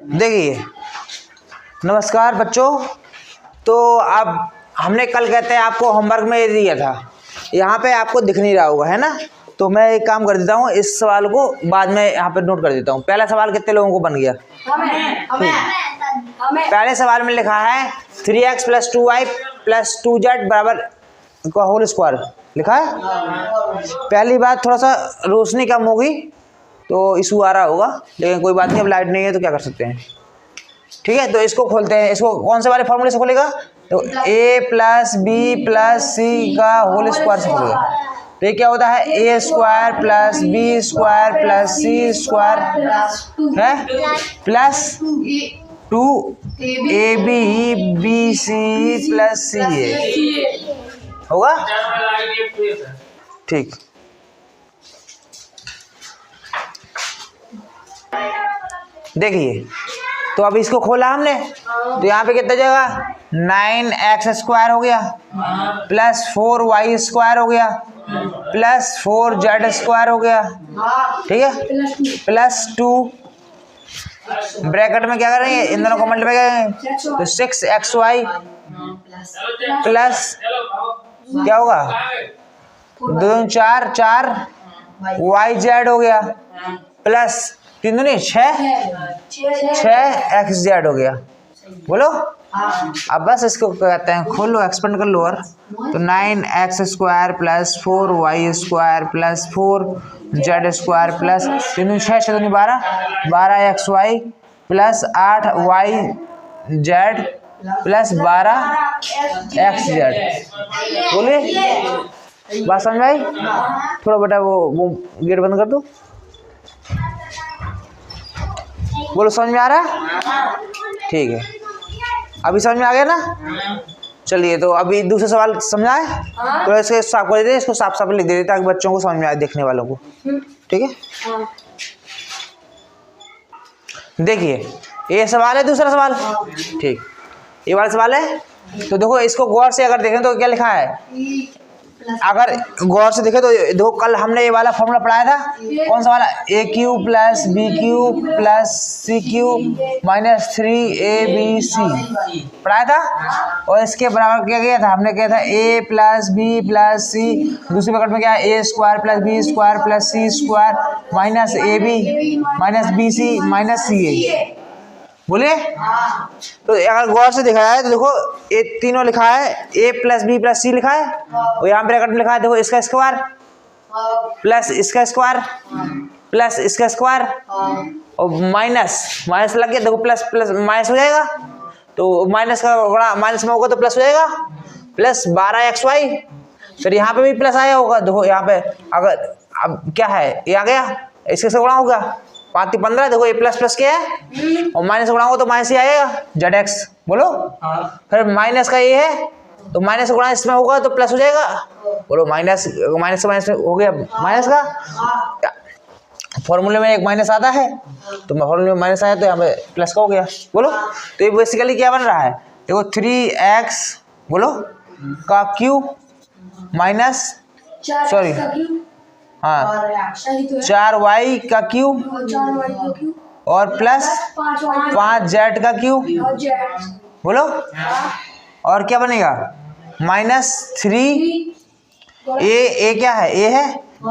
देखिए नमस्कार बच्चों। तो अब हमने कल कहते हैं आपको होमवर्क में ये दिया था, यहाँ पे आपको दिख नहीं रहा होगा, है ना। तो मैं एक काम कर देता हूँ, इस सवाल को बाद में यहाँ पे नोट कर देता हूँ। पहला सवाल कितने लोगों को बन गया? पहले सवाल में लिखा है 3x + 2y + 2z बराबर का होल स्क्वायर लिखा है। पहली बात थोड़ा सा रोशनी कम होगी तो इशू आ रहा होगा, लेकिन कोई बात नहीं, अब लाइट नहीं है तो क्या कर सकते हैं। ठीक है, तो इसको खोलते हैं। इसको कौन से वाले फॉर्मूले से खोलेगा? तो a + b + c का होल स्क्वायर से खोलेगा। तो ये क्या होता है? a² + b² + c² है प्लस 2ab bc + ca होगा। ठीक, देखिए तो अब इसको खोला हमने तो यहाँ पे कितना जाएगा? 9x² हो गया प्लस 4y² हो गया प्लस 4z² हो गया। ठीक है, प्लस 2 ब्रैकेट में क्या करेंगे? इन दोनों को मल्टीप्लाई करेंगे तो 6xy प्लस क्या होगा? 2 4 4yz हो गया प्लस 3 दूनी 6xz हो गया। बोलो अब बस इसको कहते हैं खोलो, एक्सपेंड कर लो। और तो 9x² plus 4y² plus 4z² plus 3 दूनी 6 6 दूनी 12 12xy plus 8yz plus 12xz। बोलिए बात समझ में आई? थोड़ा बेटा वो गेट बंद कर दो। बोलो समझ में आ रहा है? ठीक है, अभी समझ में आ गया ना? चलिए तो अभी दूसरा सवाल समझाए तो इसको साफ कर देते, इसको साफ साफ लिख देते ताकि बच्चों को समझ में आए, देखने वालों को। ठीक है, देखिए ये सवाल है, दूसरा सवाल। ठीक, ये वाला सवाल है। तो देखो इसको गौर से अगर देखें तो क्या लिखा है? अगर गौर से देखें तो देखो कल हमने ये वाला फॉर्मूला पढ़ाया था। कौन सा वाला? a³ + b³ + c³ - 3abc पढ़ाया था। और इसके बराबर क्या किया था? हमने किया था a + b + c, दूसरे ब्रैकेट में क्या है? a² + b² + c² - ab - bc - ca। बोलिए तो अगर गौर से देखा जाए तो देखो ये तीनों लिखा है, a + b + c लिखा है और यहाँ ब्रैकेट में लिखा है देखो इसका स्क्वायर प्लस इसका स्क्वायर प्लस इसका स्क्वायर और माइनस लग गया। देखो प्लस प्लस माइनस हो जाएगा तो माइनस का गुणा माइनस में होगा तो प्लस हो जाएगा प्लस 12xy। फिर यहाँ पे भी प्लस आया होगा। देखो यहाँ पे अगर अब क्या है? ये आ गया, इसके से गुणा होगा 5 × 15। देखो ये प्लस प्लस क्या है और माइनस गुणा होगा तो माइनस ही आएगा zx। बोलो फिर माइनस का ये है तो माइनस गुणा इसमें होगा तो प्लस हो जाएगा। बोलो माइनस से माइनस हो गया माइनस का। फॉर्मूले में एक माइनस आता है तो फॉर्मूले में माइनस आया तो यहाँ पे प्लस का हो गया। बोलो तो ये बेसिकली क्या बन रहा है? देखो 3x बोलो का क्यूब माइनस सॉरी हाँ 4y का क्यूब और प्लस 5z का क्यूब। बोलो और क्या बनेगा? -3 a क्या है? a है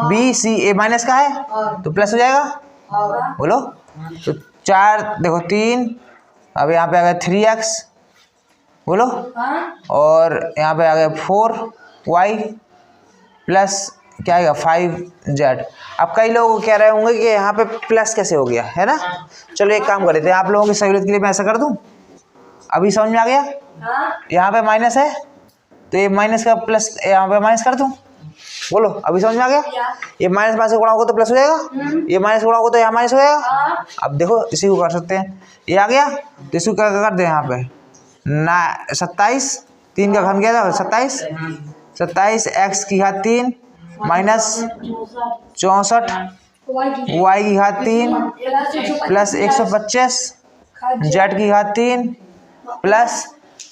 b c a माइनस का है तो प्लस हो जाएगा। बोलो तो 4 देखो 3, अब यहाँ पे आ गया 3x। बोलो और यहाँ पे आ गया 4y प्लस क्या आएगा 5z। अब कई लोग कह रहे होंगे कि यहाँ पे प्लस कैसे हो गया, है ना। चलो एक काम कर लेते हैं, आप लोगों की सहूलियत के लिए मैं ऐसा कर दूं। अभी समझ में आ गया? यहाँ पे माइनस है तो ये माइनस का प्लस यहाँ पे माइनस कर दूं। बोलो अभी समझ में आ गया? ये माइनस माइनस गुणा होगा तो प्लस हो जाएगा, ये माइनस गुणा होगा तो यहाँ माइनस हो जाएगा। अब देखो इसी को कर सकते हैं, ये आ गया तो इसको क्या कर दे यहाँ पे ना 27, 3 का घन गया था 27, 27x की घात 3 माइनस 64 y की घात 3 प्लस 125 z की घात 3 प्लस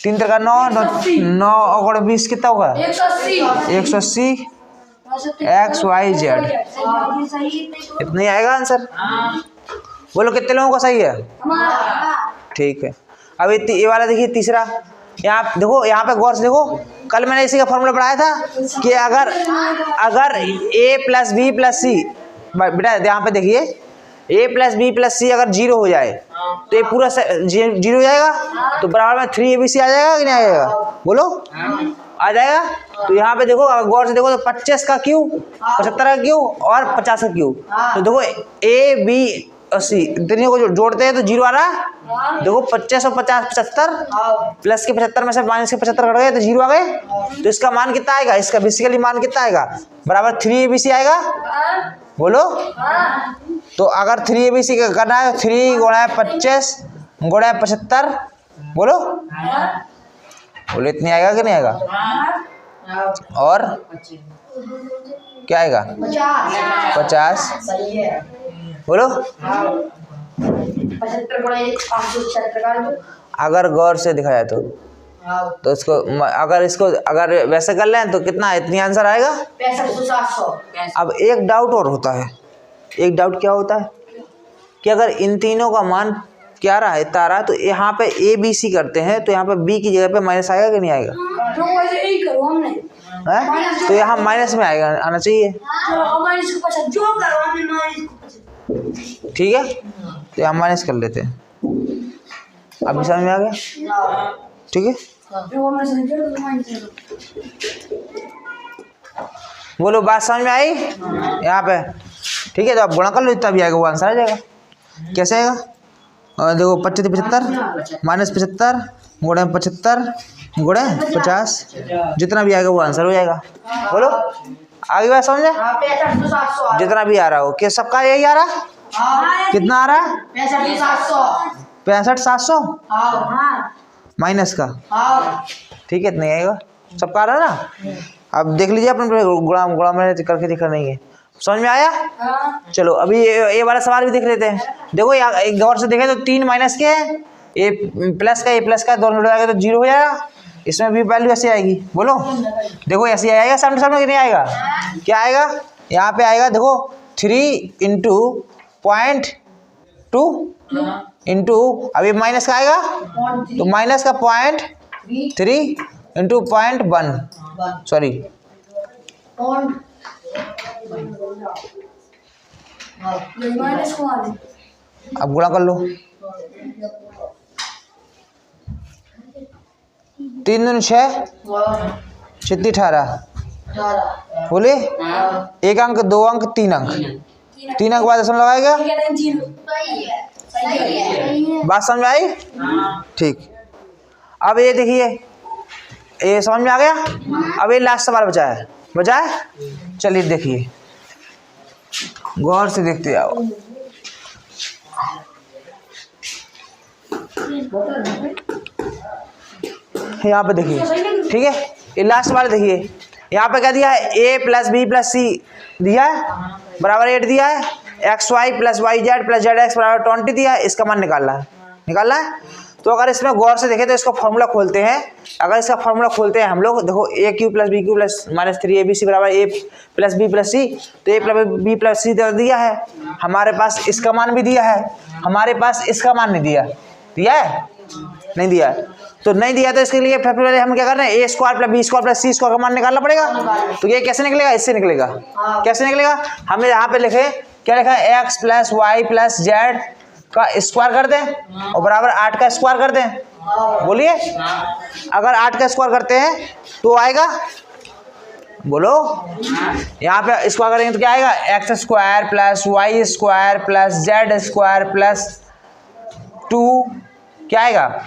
3 का 9 और 20 कितना होगा? 180 x y z। इतना ही आएगा आंसर। बोलो कितने लोगों का सही है? ठीक है। अब ये वाला देखिए तीसरा, यहाँ देखो, यहाँ पे गौर से देखो, कल मैंने इसी का फॉर्मूला पढ़ाया था कि अगर a प्लस बी प्लस सी, बेटा यहाँ पे देखिए a प्लस बी प्लस सी अगर 0 हो जाए तो ये पूरा 0 हो जाएगा, तो बराबर में 3abc आ जाएगा कि नहीं आ जाएगा, बोलो आ जाएगा। तो यहाँ पे देखो, अगर गौर से देखो तो 25 का क्यू, 75 का क्यू और 50 का क्यू, तो देखो a b और c तीनों को जोड़ते हैं तो 0 आ रहा है। देखो 25 और 50 75, प्लस के 75 में से माइनस के 75 कट गए तो 0 आ गए। तो इसका मान कितना आएगा, इसका बेसिकली मान कितना आएगा, बराबर 3abc आएगा, बोलो। तो अगर 3abc का करना है तो 3 गुणा 25 गुणा 75, बोलो बोलो इतनी आएगा कि नहीं आएगा, और क्या आएगा 50, बोलो। अगर गौर से दिखा जाए तो इसको अगर वैसे कर लें तो कितना इतनी आंसर आएगा 6500। अब एक डाउट और होता है, एक डाउट क्या होता है कि अगर इन तीनों का मान क्या रहा है, इतना रहा है, तो यहाँ पे ए बी सी करते हैं तो यहाँ पे बी की जगह पे माइनस आएगा कि नहीं आएगा, तो यहाँ माइनस में आएगा, आना चाहिए, ठीक है। तो यहाँ माइनस कर लेते हैं, अभी समझ में आ गया, ठीक है। बोलो बात समझ में आई यहाँ पे, ठीक है। तो आप गुणा कर लो, इतना भी आएगा वो आंसर आ जाएगा। कैसे आएगा, देखो 25 75 माइनस 75 गुणे 75 गुणे 50, जितना भी आएगा वो आंसर हो जाएगा, बोलो आगे बात समझे। 6500 जितना भी आ रहा हो, क्या सबका यही आ रहा, कितना आ रहा है 65 700 माइनस का, ठीक है, इतना ही आएगा, सबका आ रहा है ना। अब देख लीजिए अपन गुणा में करके दिखा नहीं है, समझ में आया। चलो अभी ये वाला सवाल भी देख लेते हैं। देखो यहाँ एक गौर से देखें तो 3 माइनस के है, ए प्लस का दोनों जुड़ जाएगा तो 0 हो जाएगा, इसमें भी वैल्यू ऐसे आएगी, बोलो देखो ऐसे आएगा, सामने कि नहीं आएगा, क्या आएगा, यहाँ पे आएगा देखो 3 इंटू 0.2 इंटू, अभी माइनस का आएगा तो माइनस का 0.3 इंटू 0.1, सॉरी अब गुणा कर लो, 3 दूनी 6 6 18, बोले एक अंक, 2 अंक, 3 अंक, 3 अंक बाद दशमलव लगाएगा, बात समझ में आई, ठीक। अब ये देखिए, ये समझ में आ गया। अब ये लास्ट सवाल बचा है, चलिए देखिए गौर से देखते आओ। यहाँ पे देखिए, ठीक है, ये लास्ट वाला देखिए, यहाँ पे क्या दिया है, a प्लस बी प्लस सी दिया है, बराबर 8 दिया है, X Y plus Y Z plus Z X बराबर 20 दिया है, इसका मान निकालना है। तो अगर इसमें गौर से देखें तो इसका फॉर्मूला खोलते हैं, अगर इसका फॉर्मूला खोलते हैं हम लोग, देखो a cube plus b cube plus minus 3abc बराबर a plus B plus c, तो ए प्लस बी प्लस सी दिया है, हमारे पास इसका मान भी दिया है, हमारे पास इसका मान नहीं दिया है, नहीं दिया है, तो नहीं दिया तो इसके लिए सबसे पहले हम क्या कर रहे हैं, a square plus B square plus C square का मान निकालना पड़ेगा। तो ये कैसे निकलेगा, इससे निकलेगा, कैसे निकलेगा, हमने यहाँ पे लिखे, क्या लिखा है, X plus Y plus Z का स्क्वायर कर दें और बराबर 8 का स्क्वायर कर दें, बोलिए अगर 8 का स्क्वायर करते हैं तो आएगा, बोलो यहाँ पे स्क्वायर करेंगे तो क्या आएगा, X square plus Y square plus Z square plus 2, क्या आएगा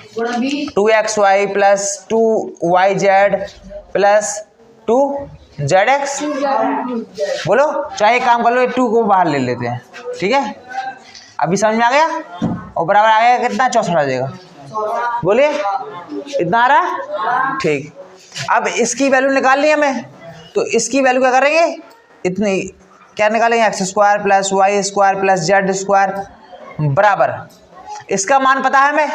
2xy plus 2yz plus 2zx, बोलो चाहे काम कर लो, 2 को बाहर ले लेते हैं, ठीक है, अभी समझ में आ गया, और बराबर आ गया कितना 64 आ जाएगा, बोलिए इतना आ रहा, ठीक। अब इसकी वैल्यू निकालनी है हमें, तो इसकी वैल्यू क्या करेंगे, इतनी क्या निकालेंगे, X square plus Y square plus Z square बराबर, इसका मान पता है हमें,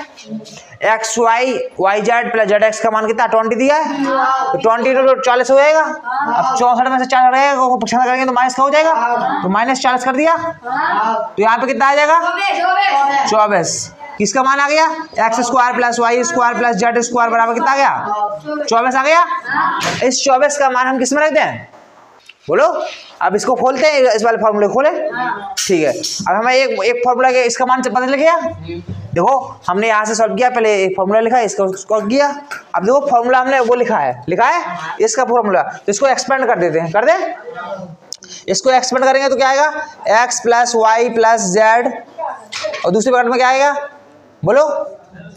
X Y Y Z plus Z X का मान कितना 20 दिया है, तो 20 तो 40 हो जाएगा, अब 64 में से 4 रहेगा, पक्षांतर करेंगे तो माइनस का हो जाएगा, तो माइनस 40 कर दिया, तो यहाँ पे कितना आ जाएगा 24, किसका मान आ गया? X square plus Y square plus Z square बराबर कितना आ गया? 24 आ गया। इस 24 का मान हम किस में रखते हैं? बोलो। अब इसको खोलते हैं, इस वाले फॉर्मूले को खोले। ठीक है, अब हमें एक फॉर्मूला के इसका मान पता चल गया। देखो हमने यहाँ से सॉल्व किया, पहले एक फॉर्मूला लिखा, इसका सॉल्व किया। अब देखो फॉर्मूला हमने वो लिखा है इसका फॉर्मूला, तो इसको एक्सपेंड कर देते हैं। कर दे, इसको एक्सपेंड करेंगे तो क्या आएगा? X plus Y plus z, और दूसरे ब्रैकेट में क्या आएगा? बोलो।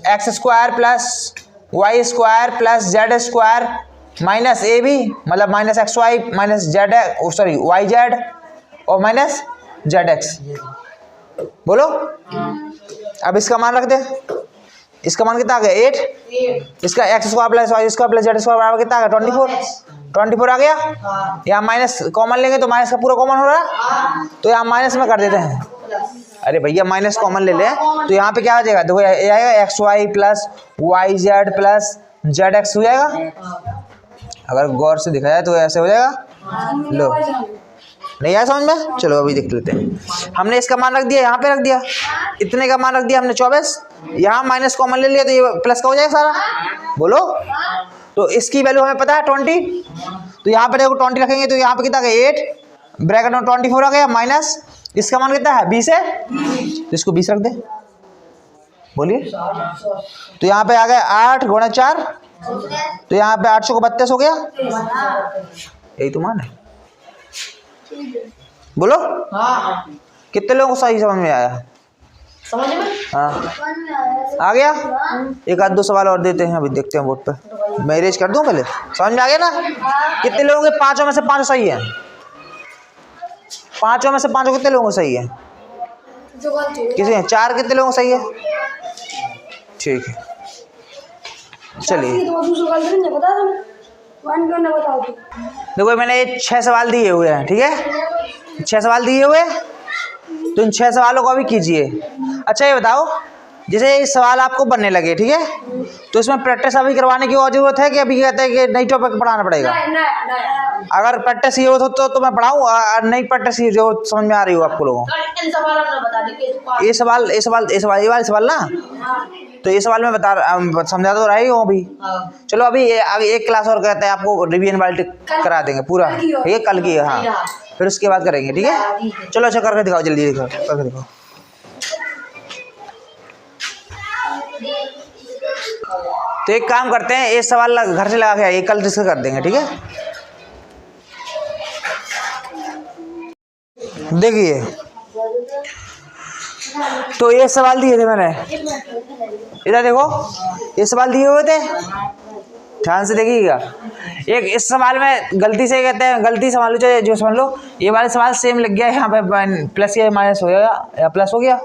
X square plus Y square plus Z square minus ए बी, मतलब minus x y minus z, sorry y z, और माइनस जेड एक्स। बोलो। अब इसका मान रख दे, इसका मान कितना आ गया? 8। इसका X square plus Y square plus Z square बराबर कितना आ गया? 24 आ गया। यहाँ माइनस कॉमन लेंगे तो माइनस का पूरा कॉमन हो रहा है, तो यहाँ माइनस में कर देते हैं। अरे भैया माइनस कॉमन ले ले, तो यहाँ पे क्या हो जाएगा? देखो ये आएगा X Y plus Y Z plus Z X हो जाएगा। अगर गौर से दिखा जाए तो ऐसे हो जाएगा। लो, नहीं आया समझ में? चलो अभी देख लेते हैं। हमने इसका मान रख दिया, यहाँ पे रख दिया, इतने का मान रख दिया हमने 24, यहाँ माइनस कॉमन ले लिया तो ये प्लस का हो जाएगा सारा। बोलो। तो इसकी वैल्यू हमें पता है 20, तो यहाँ पे देखो 20 रखेंगे तो यहाँ पे कितना गया? 8 ब्रैकेट में 24 आ गया, माइनस इसका मान कितना है? 20 है, तो इसको 20 रख दे। बोलिए। तो यहाँ पे आ गया 8 गुणा 4, तो यहाँ पे 800 को 32 हो गया। यही तो मान है। बोलो। कितने लोगों को सही समझ में आया? समझ में? हाँ आ गया। एक आध दो सवाल और देते हैं, अभी देखते हैं बोर्ड पे। मैं इरेज कर दूं पहले। समझ में आ गया ना? कितने लोगों के पांचों में से 5 सही है? पांचों में से 5 कितने लोगों को सही है? किसी हैं? 4 कितने लोगों को सही है? ठीक है, चलिए। देखो मैंने 6 सवाल दिए हुए हैं, ठीक है? 6 सवाल दिए हुए, तो इन 6 सवालों को अभी कीजिए। अच्छा ये बताओ, जैसे ये सवाल आपको बनने लगे, ठीक है, तो इसमें प्रैक्टिस अभी करवाने की और जरूरत है कि अभी कहते हैं कि नई टॉपिक पढ़ाना पड़ेगा? अगर प्रैक्टिस ये हो तो मैं पढ़ाऊँ, नई प्रैक्टिस ये जो समझ में आ रही हो आपको लोगों को। ये वाले सवाल ना, तो ये सवाल मैं समझा तो रही हूँ अभी। चलो अभी आगे एक क्लास और कहते हैं आपको रिवीजन वाली करा देंगे पूरा, ठीक है? कल की, हाँ, फिर उसके बाद करेंगे, ठीक है? चलो अच्छा करके दिखाओ, जल्दी दिखाओ, करके दिखाओ। तो एक काम करते हैं, ये सवाल घर से लगा के आइए, कल डिस्कस कर देंगे, ठीक है? देखिए, तो ये सवाल दिए थे मैंने, इधर देखो, ये सवाल दिए हुए थे, ध्यान से देखिएगा। एक इस सवाल में गलती से कहते हैं, गलती समझ लो, जो समझ लो, ये वाले सवाल सेम लग गया, यहाँ पे प्लस या माइनस हो गया या प्लस हो गया,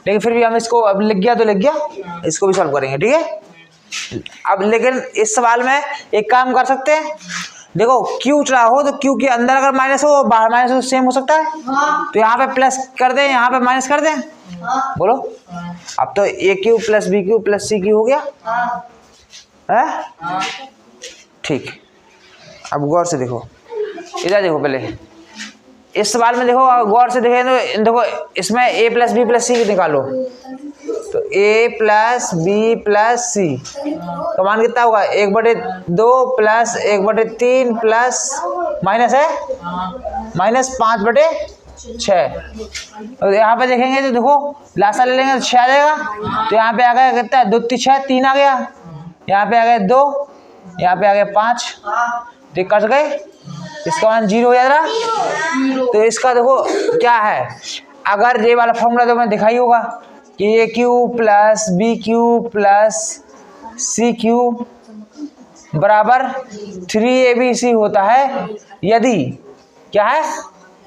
लेकिन फिर भी हम इसको अब लिख गया तो लिख गया, इसको भी सॉल्व करेंगे, ठीक है? अब लेकिन इस सवाल में एक काम कर सकते हैं, देखो क्यू चला हो तो क्यू के अंदर अगर माइनस हो, बाहर माइनस हो, सेम हो सकता है। तो यहाँ पे प्लस कर दें, यहाँ पे माइनस कर दें। बोलो। अब तो a cube plus b cube plus c cube हो गया है, ठीक। अब गौर से देखो, इधर देखो, पहले इस सवाल में देखो, गौर से देखें तो देखो इसमें a प्लस बी प्लस सी निकालो, तो a plus B plus C का मान कितना होगा? 1/2 प्लस 1/3 प्लस माइनस है माइनस 5/6। तो यहाँ पे देखेंगे तो देखो लासा ले लेंगे तो 6 आ जाएगा, तो यहाँ पे आ गया कितना है? 2 3 6 3 आ गया, यहाँ पे आ गया 2, यहाँ पे आ गया 5, तो कट गए, इसका मान 0 हो जाएगा। तो इसका देखो क्या है, अगर ये वाला फॉर्मूला तो मैंने दिखाई होगा कि a cube plus b cube plus c cube बराबर 3abc होता है यदि क्या है?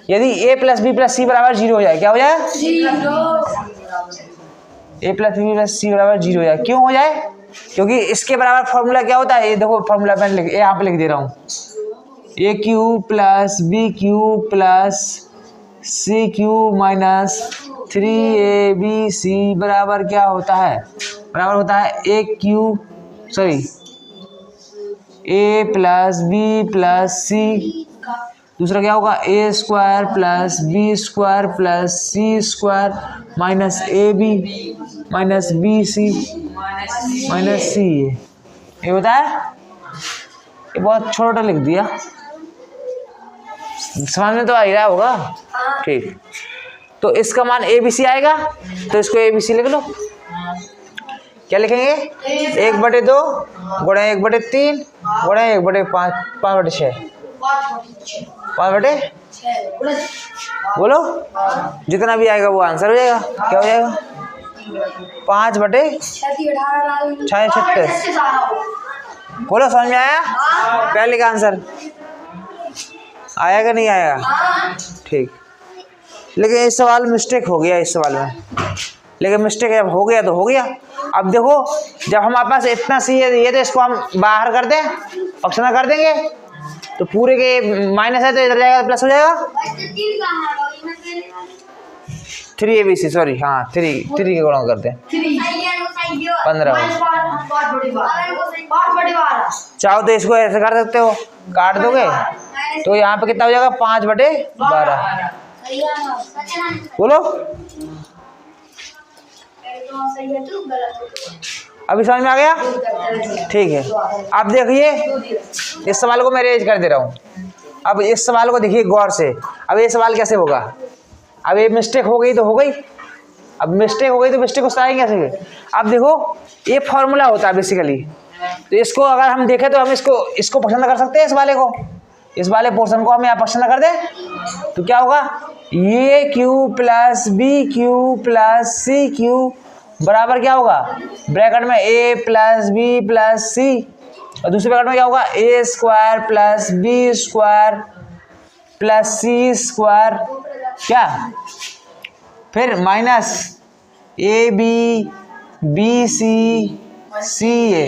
यदि a plus B plus c बराबर 0 हो जाए। क्या हो जाए? a plus B plus c बराबर 0 हो जाए। क्यों हो जाए? क्योंकि इसके बराबर फॉर्मूला क्या होता है, ये देखो फॉर्मूला मैं यहाँ पे लिख दे रहा हूँ, a cube plus b cube plus c cube minus 3abc बराबर क्या होता है? बराबर होता है a plus B plus c, दूसरा क्या होगा? a square plus B square plus C square minus ab minus b c minus c ये बताया, ये बहुत छोटा लिख दिया, समझ में तो आ ही रहा होगा। ठीक, तो इसका मान ए बी सी आएगा, तो इसको ए बी सी लिख लो। क्या लिखेंगे? 1/2 गुणा 1/3 गुणा 1/5 5/6 5/6 बोलो, जितना भी आएगा वो आंसर हो जाएगा। क्या हो जाएगा? 5/36 बोलो, समझ में आया? पहले का आंसर आएगा नहीं आएगा? ठीक, लेकिन इस सवाल में मिस्टेक हो गया, इस सवाल में लेकिन मिस्टेक जब हो गया तो हो गया। अब देखो, जब हमारे पास इतना सी है ये, तो इसको हम बाहर कर दें, ऑप्शन कर देंगे, तो पूरे के माइनस है तो इधर जाएगा प्लस हो जाएगा। 3ABC सॉरी, हाँ 3 के गुणा करते हैं 15। चाहो तो इसको ऐसे कर सकते हो, काट दोगे तो यहाँ पे कितना हो जाएगा? 5/12 बोलो। अभी समझ में आ गया? ठीक है, अब देखिए इस सवाल को मैं रेज कर दे रहा हूँ। अब इस सवाल को देखिए गौर से। अब ये सवाल कैसे होगा? अब ये मिस्टेक हो गई तो हो गई, अब मिस्टेक हो गई तो मिस्टेक को सुधारेंगे कैसे? अब देखो, ये फॉर्मूला होता है बेसिकली, तो इसको अगर हम देखें तो हम इसको पसंद कर सकते हैं, इस वाले को, इस वाले पोर्शन को हम यहाँ पसंद कर दें, तो क्या होगा? ये cube plus b cube plus c cube बराबर क्या होगा? ब्रैकेट में a plus B plus c, और दूसरे ब्रैकेट में क्या होगा? A square plus B square plus C square, क्या? फिर minus A B B C C a,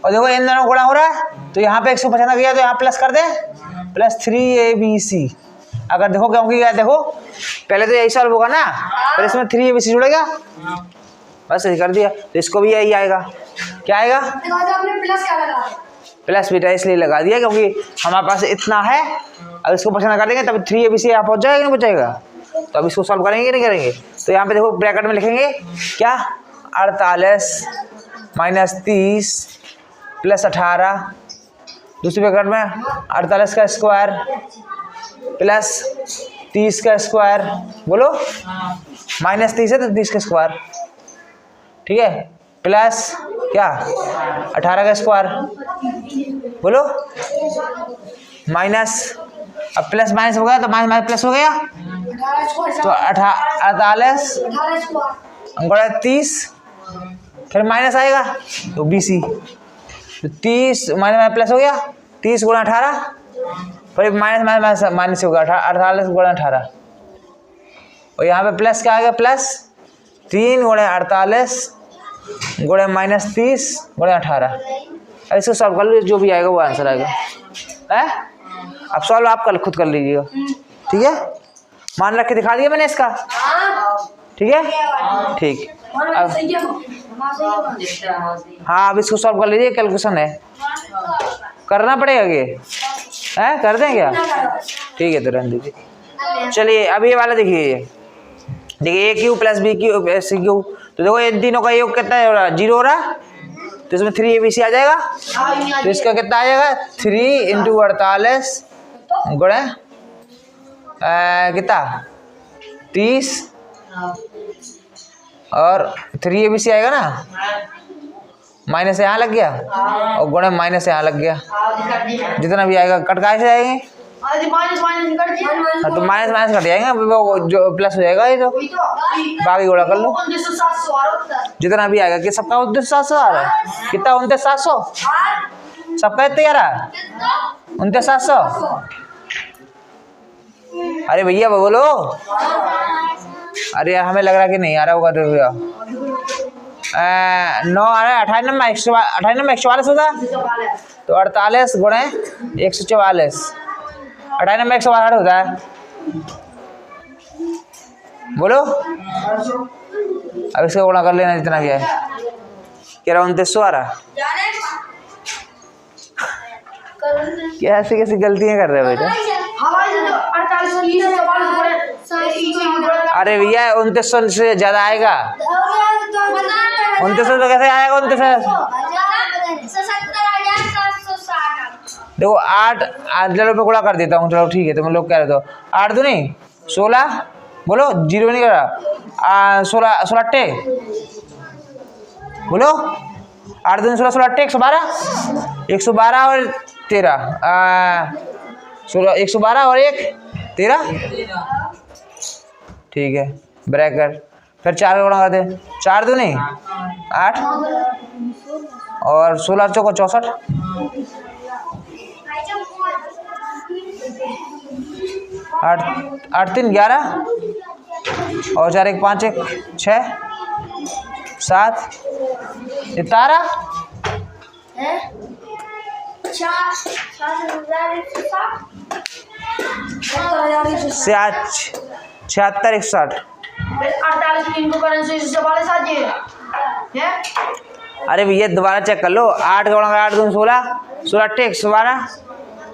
और देखो इन दोनों गुणा हो रहा है, तो यहाँ पे 150 गया तो यहाँ प्लस कर दे, प्लस 3ABC। अगर देखो क्योंकि क्या, देखो पहले तो यही सॉल्व होगा ना, फिर इसमें 3ABC जुड़ेगा, बस यही कर दिया, तो इसको भी यही आएगा। क्या आएगा? प्लस बेटा इसलिए लगा दिया क्योंकि हमारे पास इतना है, अब इसको पसंद कर देंगे तब 3ABC यहाँ पहुँच जाएगा, नहीं पहुँच जाएगा? तो अब इसको सॉल्व करेंगे नहीं करेंगे? तो यहाँ पे देखो ब्रैकेट में लिखेंगे क्या? 48 माइनस 30 प्लस 18, दूसरे ब्रैकेट में 48 का स्क्वायर प्लस 30 का स्क्वायर, बोलो माइनस 30 है तो 30 का स्क्वायर, ठीक है, प्लस क्या? 18 का स्क्वायर, बोलो माइनस, अब प्लस माइनस हो गया तो माइनस माइनस प्लस हो गया, तो 48 गुणा 30, फिर माइनस आएगा तो BC, तो 30 माइनस प्लस हो गया, 30 गुणा 18, फिर माइनस माइनस माइनस होगा 48 गुणा 18, और यहाँ पे प्लस क्या आएगा? प्लस 3 गुणा 48 गुणा माइनस 30 गुणा 18। अब इसको सॉल्व कर लो, जो भी आएगा वो आंसर आएगा है। अब सॉल्व आप कल खुद कर लीजिएगा, ठीक है? मान रख के दिखा दिया मैंने इसका, ठीक है? ठीक, अब हाँ अब इसको सॉल्व कर लीजिए, कैलकुलेशन है, करना पड़ेगा ये है, कर दें क्या? ठीक है, तो रहने दीजिए। चलिए अब ये वाला देखिए, देखिए a cube plus b cube c cube, तो देखो इन तीनों का योग कितना हो रहा है? 0 हो रहा है, तो इसमें 3ABC आ जाएगा, तो इसका कितना आ जाएगा? 3 × 48 गुणा कितना? 30, और 3ABC आएगा ना, माइनस यहाँ लग गया और गुणा माइनस यहाँ लग गया, जितना भी आएगा कट कैसे जाएंगे? हाँ तो माइनस माइनस कट जाएंगे, वो जो प्लस हो जाएगा, ये तो बाकी गुणा कर लो, जितना भी आएगा कि सबका 29,700 आ रहा है, कितना? 29,700 सबका इतना आ रहा है, 29,700। अरे भैया बोलो, अरे हमें लग रहा है कि नहीं आ रहा होगा, तो भैया 9 आ रहा है, 28 नंबर 144 होता, तो 48 गुणे 144, 28 नंबर 112 होता है, बोलो अब इसका गुणा कर लेना जितना भी है, कह रहा 2900 आ रहा। क्या ऐसी कैसी गलतियां कर रहे हो बेटा? अरे भैया 2900 से ज्यादा आएगा, 2900 तो कैसे आएगा 2900? देखो 8 चलो मैं गुणा कर देता हूँ, चलो ठीक है। तुम लोग कह रहे हो 8 2 नहीं 16, बोलो 0 नहीं कर रहा, 16 अट्टे बोलो, 8 2 16 16 अट्टे 112 और 13 16 112 और 1 13, ठीक है ब्रैकेट। फिर 4 का गुणा कर दे, 4 2 नहीं 8 और 16 चौको 64, 8 3 11 और 4 1 5 1 6 7 17 76 160। 48 3 को करेंसी से वाले साथ ये है। अरे भैया दोबारा चेक कर लो, 8 का गुणा 8 2 16 16 अट्ठे 112,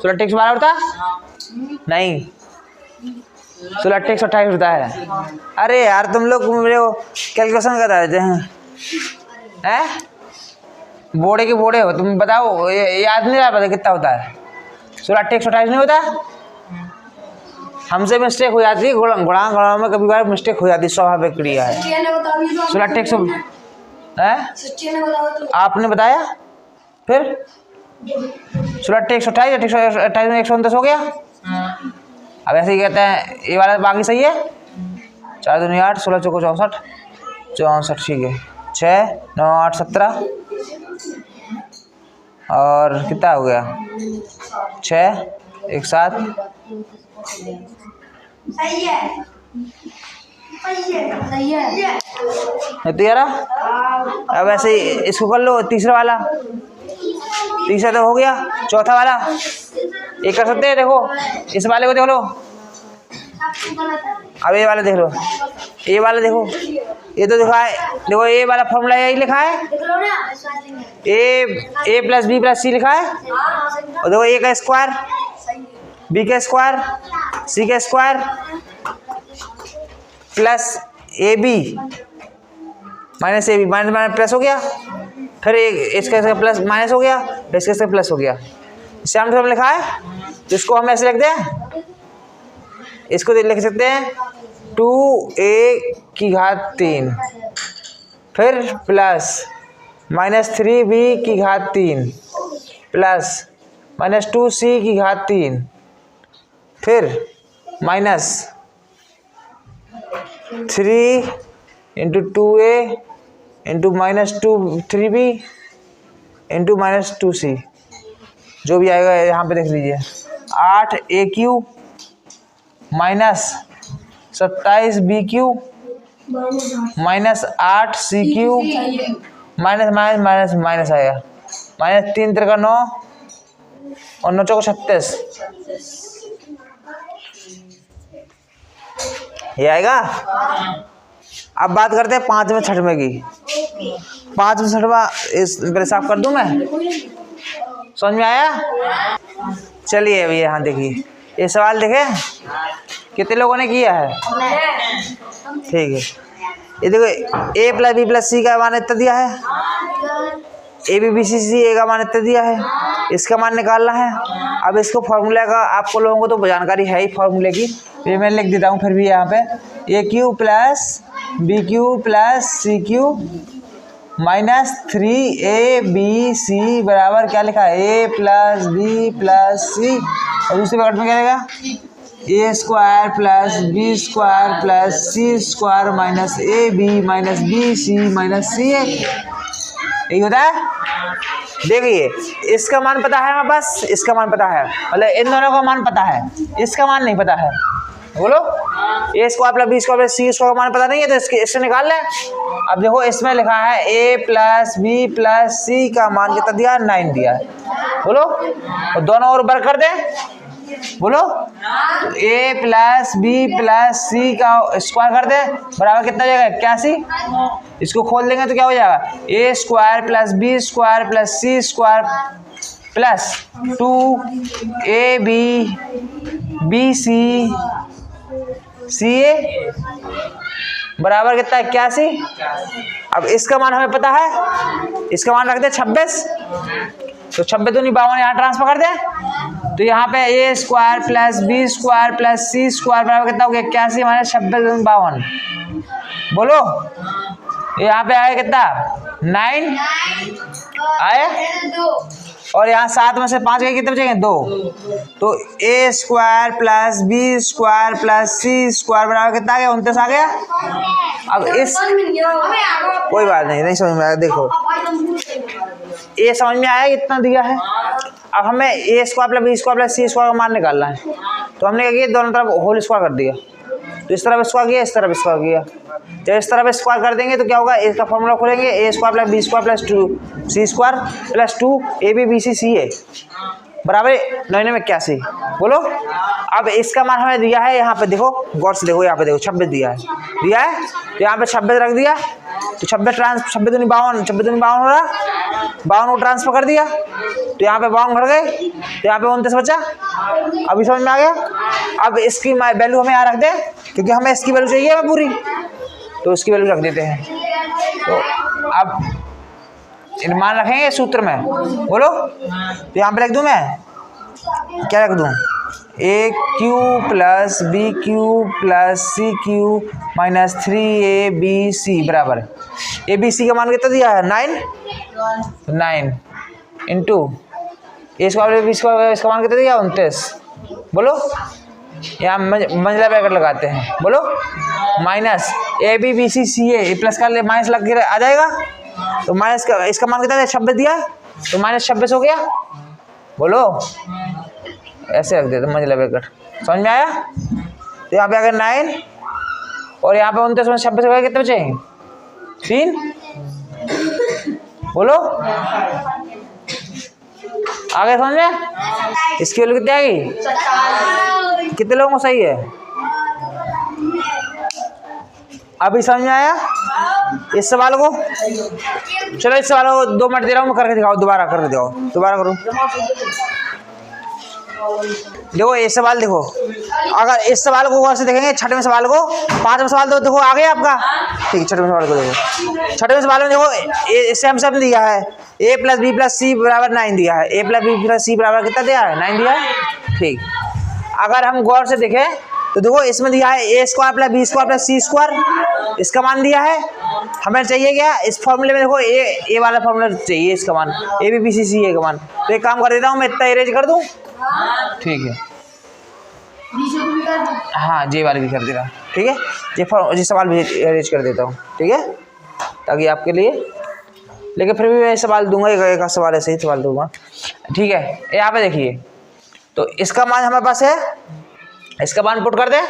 16 अट्ठे 112 होता नहीं, 16 अट्ठे 128 होता है। अरे यार तुम लोग मेरे को कैलकुलेशन करा देते हैं, बोड़े के बोड़े हो तुम, बताओ याद नहीं रहा, पता कितना होता है? 16 अट्ठे 128 नहीं होता? हमसे मिस्टेक हो जाती है, गुणा में कभी बार मिस्टेक हो जाती है, स्वाभाविक क्रिया है। 16 अट्ठे 100 आपने बताया, फिर 16 अट्ठे 128 128 में 129 हो गया। अब ऐसे ही कहते हैं, ये वाला बाकी सही है, 4 2 8 16 चौको 64 64, ठीक है 6 9 8 17 और कितना हो गया 6 1 7, सही है सही है तो यार अब ऐसे ही इसको कर लो, तीसरा वाला, तीसरा तो हो गया, चौथा वाला एक कर सकते हैं। देखो इस वाले को देख लो, अब ये वाला देख लो, ये वाला देखो, ये तो दिखा है, देखो ये वाला फॉर्मूला यही लिखा है, A plus B plus C लिखा है, और देखो ए का स्क्वायर बी का स्क्वायर सी का square plus A B minus A B minus minus plus हो गया, फिर इसका प्लस माइनस हो गया, इसका प्लस हो गया। सामने सामने लिखा है, तो इसको हम ऐसे लिखते हैं, इसको लिख सकते हैं 2a की घात 3 फिर प्लस माइनस 3b की घात 3 प्लस माइनस 2c की घात 3 फिर minus 3 into 2a into minus 3b into minus 2c, जो भी आएगा यहाँ पे देख लीजिए, 8a³ minus 27b³ minus 8c³ minus minus minus minus आएगा, माइनस 3 3 का 9 और 9 चौको 36, ये आएगा। अब बात करते हैं 5 में 6वें की, 5 में 6वां इस पर साफ कर दूं मैं, समझ में आया? चलिए अभी यहाँ देखिए, ये सवाल देखे कितने लोगों ने किया है, ठीक है। ये देखो ए प्लस बी प्लस सी का मान इतना दिया है, ए बी बी सी सी ए का मान इतना दिया है, इसका मान निकालना है। अब इसको फॉर्मूला का आपको लोगों को तो जानकारी है ही फॉर्मूले की, ये मैं लिख देता हूँ फिर भी यहाँ पे, a³ plus b³ plus c³ minus 3abc बराबर क्या लिखा है, a plus B plus c, और दूसरे ब्रैकेट में क्या रहेगा, a square plus B square plus C square minus A B minus b c minus c a, यही होता है। देखिए इसका मान पता है हमारे पास, इसका मान पता है, मतलब इन दोनों का मान पता है, इसका मान नहीं पता है, बोलो a square plus B square plus C square का मान पता नहीं है, तो इससे निकाल लें। अब देखो इसमें लिखा है A plus B plus C का मान कितना दिया है, 9 दिया है, बोलो, और दोनों और वर्ग कर दें, बोलो ए प्लस बी प्लस सी का स्क्वायर कर दे बराबर कितना जाएगा 81, इसको खोल देंगे तो क्या हो जाएगा, a square plus B square plus C square plus 2ab b C C a बराबर कितना 81। अब इसका मान हमें पता है, इसका मान रख दे 26, तो 26 दूनी 52 यहाँ ट्रांसफर कर दे, तो यहाँ पे a square plus B square plus C square बराबर कितना हो गया 81 माइनस 26 दूनी 52। बोलो यहाँ पे आया कितना 9 आए, और यहाँ 7 में से 5 गए कितने बचेंगे 2, तो a square plus B square plus C square बराबर कितना आ गया 29 आ गया। अब इस कोई बात नहीं समझ में आया, देखो ये समझ में आया इतना दिया है। अब हमें a square plus B square plus C square का मान निकालना है, तो हमने क्या किया दोनों तरफ होल स्क्वायर कर दिया, तो इस तरफ स्क्वायर किया इस तरफ स्क्वायर किया। जब इस तरफ स्क्वायर कर देंगे तो क्या होगा, इसका फॉर्मूला खोलेंगे a square plus B square plus 2 c square plus 2 a B B C C a बराबर 9 में 81। बोलो अब इसका मान हमें दिया है, यहाँ पे देखो गौर से देखो, यहाँ पे देखो 26 दिया है तो यहाँ पे 26 रख दिया, तो 26 दूनी 52 हो रहा, 52 को ट्रांसफर कर दिया, तो यहाँ पे 52 भर गए, तो यहाँ पे 29 बचा। अभी समझ में आ गया। अब इसकी वैल्यू हमें यहाँ रख दे, क्योंकि हमें इसकी वैल्यू चाहिए हमें पूरी, तो इसकी वैल्यू रख देते हैं। तो अब मान रखेंगे सूत्र में, बोलो तो यहाँ पे रख दूँ मैं, क्या रख दूँ a cube plus b cube plus c cube minus 3ab बराबर ए बी सी का मान कितना दिया है 9 इंटू ए स्क्वायर बी स्क्वायर इसका मान कितना दिया 29। बोलो यहाँ मंजिला ब्रैकेट लगाते हैं, बोलो minus A B B C C A plus का माइनस लग के आ जाएगा, तो माइनस का इसका मान कितना 26 दिया, तो माइनस 26 हो गया। बोलो ऐसे रख देते मंजिला ब्रैकेट, समझ में आया। तो यहाँ पे आ गया 9 और यहाँ पे 29 में 26 हो गया, कितने बचे 3। बोलो आगे समझ में, इसकी वैल्यू कितनी आएगी, कितने लोगों को सही है अभी समझ में आया इस सवाल को। चलो इस सवाल को 2 मिनट दे रहा हूँ, मैं करके दिखाओ, दोबारा करके दिखाओ, दोबारा करो। देखो ये सवाल देखो, अगर इस सवाल को गौर से देखेंगे, छठवें सवाल को, 5वां सवाल तो देखो आ गया आपका, ठीक है। छठवें सवाल को देखो, छठवें सवाल में देखो इससे हम सब दिया है a plus B plus c बराबर 9 दिया है, a plus B plus c बराबर कितना दिया है 9 दिया है, ठीक। अगर हम गौर से देखें तो देखो इसमें दिया है a square plus B square plus C square, इसका मान दिया है, हमें चाहिए क्या इस फॉर्मूले में, देखो ए वाला फॉर्मूला चाहिए, इसका मान ए बी बी सी सी ए का मान। तो एक काम कर देता हूँ मैं, इतना इरेज कर दूँ, ठीक है, हाँ जे वाले भी कर दे रहा, ठीक है, ये सवाल भी इरेज कर देता हूँ, ठीक है, ताकि आपके लिए, लेकिन फिर भी मैं सवाल दूंगा, एक सवाल ऐसे ही सवाल दूंगा, ठीक है। यहाँ पे देखिए, तो इसका मान हमारे पास है, इसका मान पुट कर दे,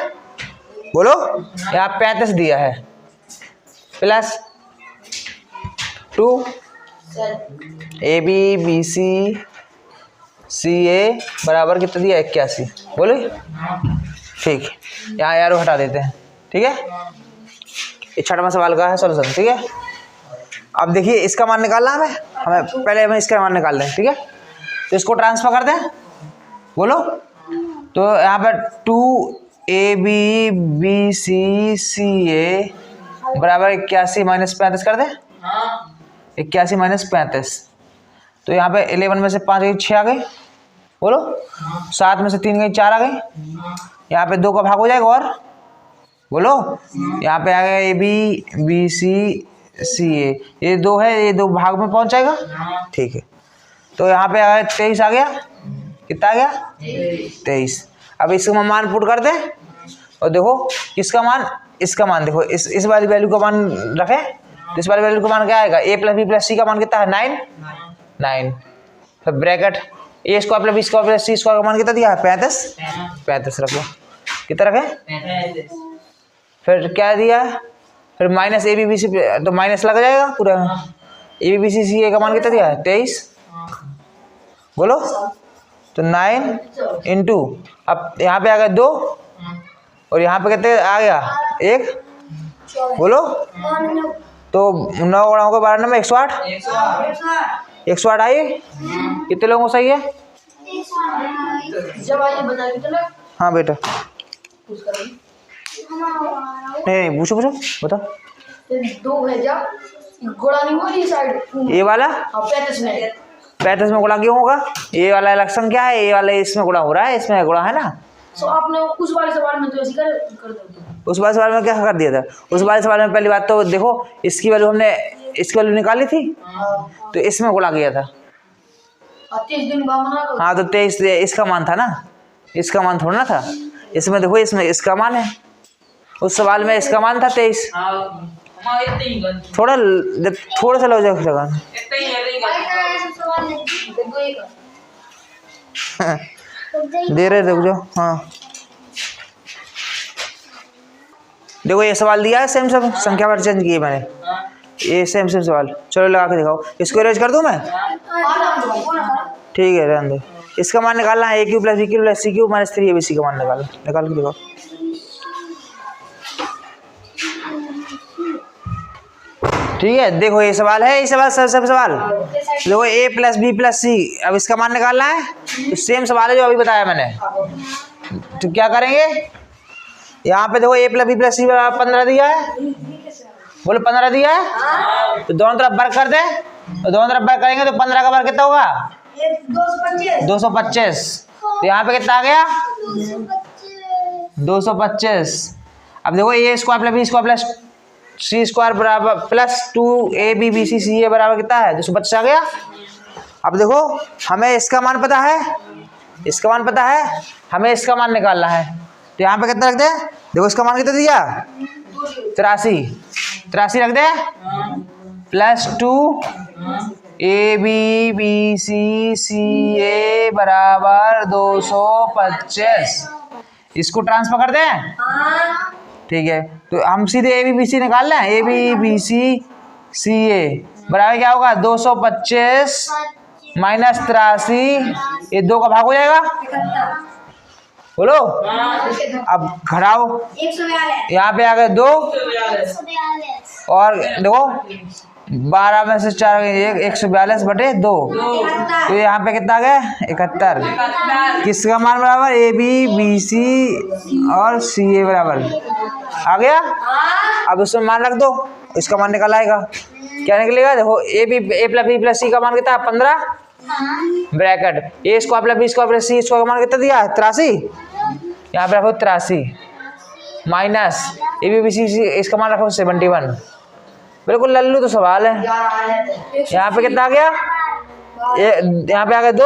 बोलो यहाँ 35 दिया है plus 2 a B B C C a बराबर कितना दिया 81। बोलो ठीक, यहाँ यारो हटा देते हैं, ठीक है। ये 6वां सवाल का है सॉल्यूशन, ठीक है। अब देखिए इसका मान निकालना हमें पहले हमें इसका मान निकाल दें, ठीक है। तो इसको ट्रांसफर कर दें, बोलो तो यहाँ पर 2ab bc ca बराबर 81 माइनस 35 कर दें, 81 माइनस 35, तो यहाँ पे 11 में से 5 गई 6 आ गई, बोलो 7 में से 3 गई 4 आ गई, यहाँ पे 2 का भाग हो जाएगा, और बोलो यहाँ पे आ गया ए बी बी सी सी ए, ये 2 है, ये 2 भाग में पहुँच जाएगा, ठीक है। तो यहाँ पे आ गया 23 आ गया, कितना आ गया 23। अब इसका मान पुट कर दें, और देखो इसका मान देखो, इस वाली वैल्यू का मान रखें, तो इस वाली वैल्यू का मान क्या आएगा, a plus B plus C का मान कितना है 9, फिर bracket a square plus B square plus C square का मान कितना दिया है 35 रखो, कितना रखें, फिर क्या दिया है, फिर minus A B B C, तो माइनस लग जाएगा पूरा, ए बी बी सी सी ए का मान कितना दिया है 23। बोलो तो 9 इंटू, अब यहाँ पे आ गया 2 और यहाँ पे कितने आ गया 1, बोलो तो 9 गुणा होगा 12 में 108, 108 आई, कितने लोगों को सही है, हाँ बेटा नहीं पूछो पूछो बताओ। ये 2 है क्या? गोला नहीं हुआ ये साइड? ये वाला 35 में। 35 में गुणा क्यों होगा? ये वाला अलग संख्या है, ये वाला इसमें गुणा हो रहा है, इसमें गुणा है ना। तो आपने उस वाले सवाल में तो ऐसे कर दो। उस वाले सवाल में क्या कर दिया था? उस वाले सवाल में पहली बात तो देखो इसकी वैल्यू हमने इसकी वैल्यू निकाली थी तो इसमें गुणा किया था। 30 दिन बाद मना हाँ तो 23 इसका मान था ना, इसका मान थोड़ा ना था। इसमें देखो इसमें इसका मान है, उस सवाल में इसका मान था 23। थोड़ा सा लो जाओ लगा दे रहे रुक जाओ। हाँ देखो ये सवाल दिया है सेम सब, संख्या पर चेंज की है मैंने, ये सेम सवाल। चलो लगा के दिखाओ, इसको इरेज कर दूं मैं? ठीक है रहने दो। इसका मान निकालना है a³ + b³ + c³ - 3 abc का मान निकाल के दिखाओ। ठीक है देखो ये सवाल है, ये सवाल सब सवाल देखो a + b + c। अब इसका मान निकालना है तो सेम सवाल है जो अभी बताया मैंने। तो क्या करेंगे, यहाँ पे देखो a + b + c 15 दिया है, बोलो 15 दिया है तो दोनों तरफ वर्ग कर दे, तो दोनों तरफ वर्ग करेंगे तो 15 का वर्ग कितना होगा? 225। तो यहाँ पे कितना आ गया? 225। अब देखो a² + b² + c² बराबर +2abc बराबर कितना है? 225 आ गया। अब देखो हमें इसका मान पता है, इसका मान पता है, हमें इसका मान निकालना है। तो यहाँ पे कितना रख दे? देखो इसका मान कितना दिया? 83 रख दे +2 abc बराबर 225। इसको ट्रांसफर कर दें? ठीक है तो हम सीधे abc निकाल लें। abc बराबर क्या होगा? 225 - 83, ये 2 का भाग हो जाएगा। बोलो अब घटाओ, यहाँ पे आ गए 2 और देखो 12 में से 4 142 बटे 2, तो यहाँ पे कितना आ गया? 71। किसका मान बराबर? a b b c और c a बराबर आ गया। अब उसमें मान रख दो, इसका मान निकल आएगा। क्या निकलेगा? देखो a + b + c का मान कितना है? 15 ब्रैकेट a² + b² + c² का मान कितना दिया? 83। यहाँ पे रखो 83 minus a b b c इसका मान रखो 71। बिल्कुल लल्लू तो सवाल है। यहाँ पे कितना आ गया? यहाँ पे आ गए 2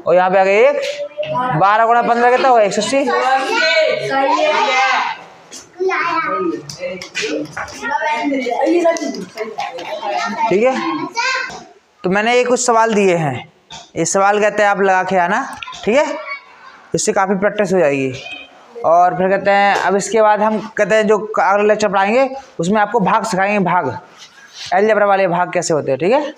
और यहाँ पे आ गए 1। 12 × 15 कितना होगा? 180। ठीक है तो मैंने ये कुछ सवाल दिए हैं, ये सवाल कहते हैं आप लगा के आना। ठीक है इससे काफ़ी प्रैक्टिस हो जाएगी। और फिर कहते हैं अब इसके बाद हम कहते हैं जो अगला लेक्चर पढ़ाएंगे उसमें आपको भाग सिखाएंगे, भाग अलजेब्रा वाले भाग कैसे होते हैं। ठीक है।